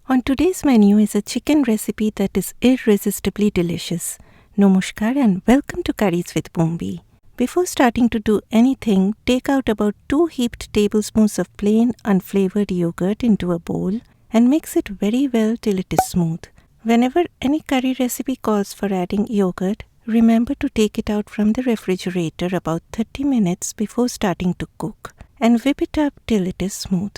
On today's menu is a chicken recipe that is irresistibly delicious. Namaskar and welcome to Curries with Bumbi. Before starting to do anything, take out about 2 heaped tablespoons of plain unflavored yogurt into a bowl and mix it very well till it is smooth. Whenever any curry recipe calls for adding yogurt, remember to take it out from the refrigerator about 30 minutes before starting to cook and whip it up till it is smooth.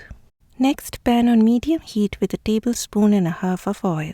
Next, pan on medium heat with a tablespoon and a half of oil.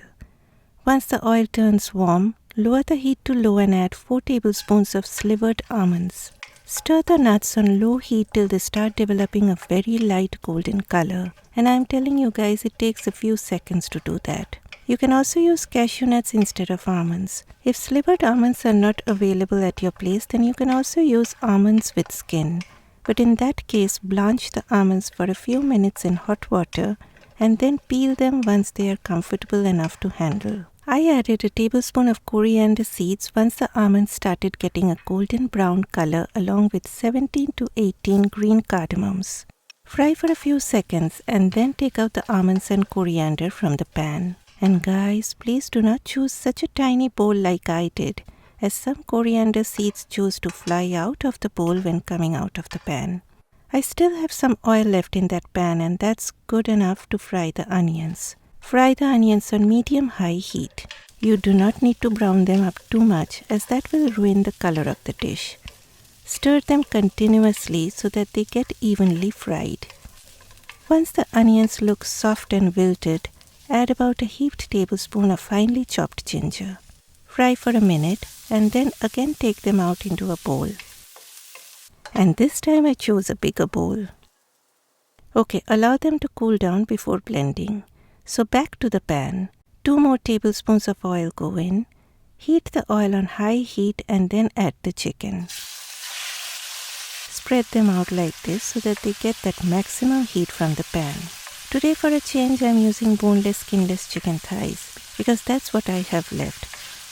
Once the oil turns warm, lower the heat to low and add 4 tablespoons of slivered almonds. Stir the nuts on low heat till they start developing a very light golden color. And I'm telling you guys, it takes a few seconds to do that. You can also use cashew nuts instead of almonds. If slivered almonds are not available at your place, then you can also use almonds with skin. But in that case, blanch the almonds for a few minutes in hot water and then peel them once they are comfortable enough to handle. I added a tablespoon of coriander seeds once the almonds started getting a golden brown color along with 17 to 18 green cardamoms. Fry for a few seconds and then take out the almonds and coriander from the pan. And guys, please do not choose such a tiny bowl like I did, as some coriander seeds choose to fly out of the bowl when coming out of the pan. I still have some oil left in that pan and that's good enough to fry the onions. Fry the onions on medium-high heat. You do not need to brown them up too much as that will ruin the color of the dish. Stir them continuously so that they get evenly fried. Once the onions look soft and wilted, add about a heaped tablespoon of finely chopped ginger. Fry for a minute and then again take them out into a bowl. And this time I chose a bigger bowl. Okay, allow them to cool down before blending. So back to the pan. 2 more tablespoons of oil go in. Heat the oil on high heat and then add the chicken. Spread them out like this so that they get that maximum heat from the pan. Today for a change I am using boneless skinless chicken thighs because that's what I have left.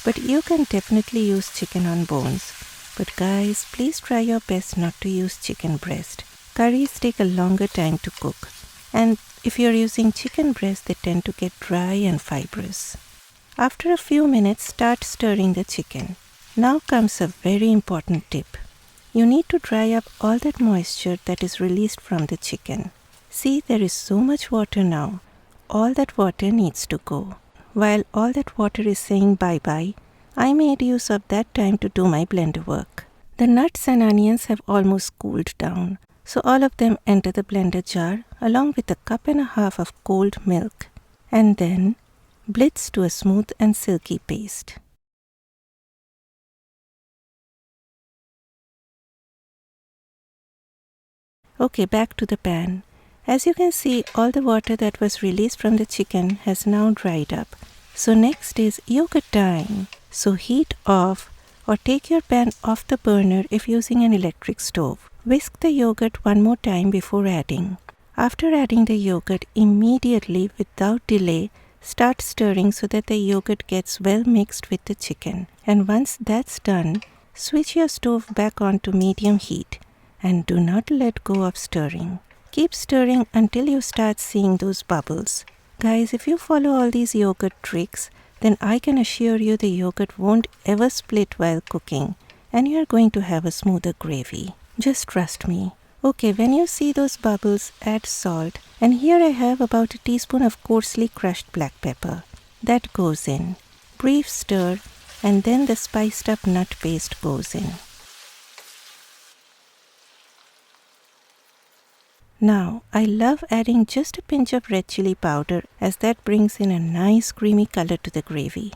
But you can definitely use chicken on bones. But guys, please try your best not to use chicken breast. Curries take a longer time to cook. And if you're using chicken breast, they tend to get dry and fibrous. After a few minutes, start stirring the chicken. Now comes a very important tip. You need to dry up all that moisture that is released from the chicken. See, there is so much water now. All that water needs to go. While all that water is saying bye-bye, I made use of that time to do my blender work. The nuts and onions have almost cooled down, so all of them enter the blender jar along with a cup and a half of cold milk, and then blitz to a smooth and silky paste. Okay, back to the pan. As you can see, all the water that was released from the chicken has now dried up. So next is yogurt time. So heat off or take your pan off the burner if using an electric stove. Whisk the yogurt one more time before adding. After adding the yogurt, immediately without delay, start stirring so that the yogurt gets well mixed with the chicken. And once that's done, switch your stove back on to medium heat and do not let go of stirring. Keep stirring until you start seeing those bubbles. Guys, if you follow all these yogurt tricks, then I can assure you the yogurt won't ever split while cooking and you are going to have a smoother gravy. Just trust me. Okay, when you see those bubbles, add salt, and here I have about a teaspoon of coarsely crushed black pepper. That goes in. Brief stir and then the spiced up nut paste goes in. Now, I love adding just a pinch of red chili powder as that brings in a nice creamy color to the gravy.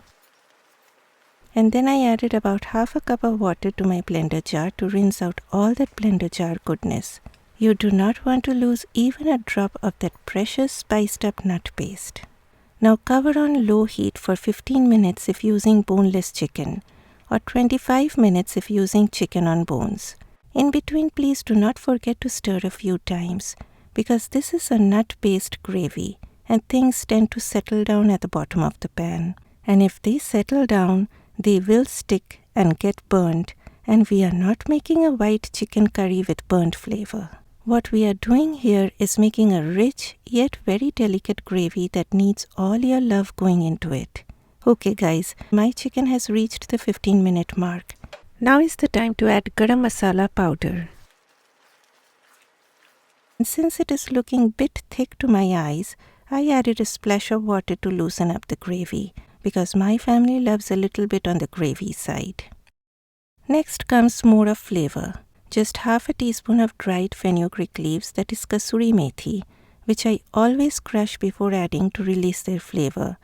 And then I added about half a cup of water to my blender jar to rinse out all that blender jar goodness. You do not want to lose even a drop of that precious spiced up nut paste. Now cover on low heat for 15 minutes if using boneless chicken or 25 minutes if using chicken on bones. In between, please do not forget to stir a few times because this is a nut-based gravy and things tend to settle down at the bottom of the pan. And if they settle down, they will stick and get burnt, and we are not making a white chicken curry with burnt flavor. What we are doing here is making a rich yet very delicate gravy that needs all your love going into it. Okay guys, my chicken has reached the 15-minute mark. Now is the time to add garam masala powder. And since it is looking bit thick to my eyes, I added a splash of water to loosen up the gravy because my family loves a little bit on the gravy side. Next comes more of flavor. Just half a teaspoon of dried fenugreek leaves, that is kasuri methi, which I always crush before adding to release their flavor,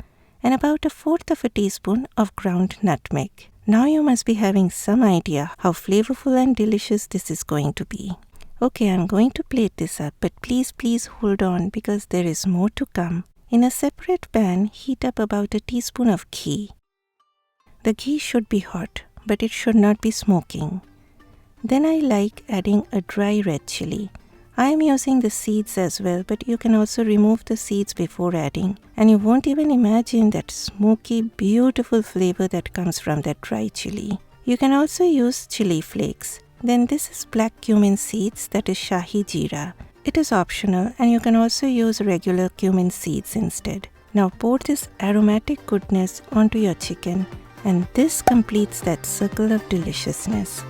and about 1/4 of a teaspoon of ground nutmeg. Now you must be having some idea how flavorful and delicious this is going to be. Okay, I'm going to plate this up, but please hold on because there is more to come. In a separate pan, heat up about a teaspoon of ghee. The ghee should be hot, but it should not be smoking. Then I like adding a dry red chili. I am using the seeds as well, but you can also remove the seeds before adding, and you won't even imagine that smoky, beautiful flavor that comes from that dry chili. You can also use chili flakes. Then this is black cumin seeds, that is Shahi jeera. It is optional and you can also use regular cumin seeds instead. Now pour this aromatic goodness onto your chicken and this completes that circle of deliciousness.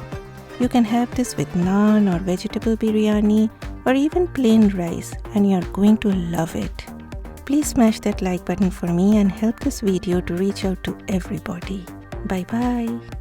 You can have this with naan or vegetable biryani or even plain rice and you're going to love it. Please smash that like button for me and help this video to reach out to everybody. Bye bye.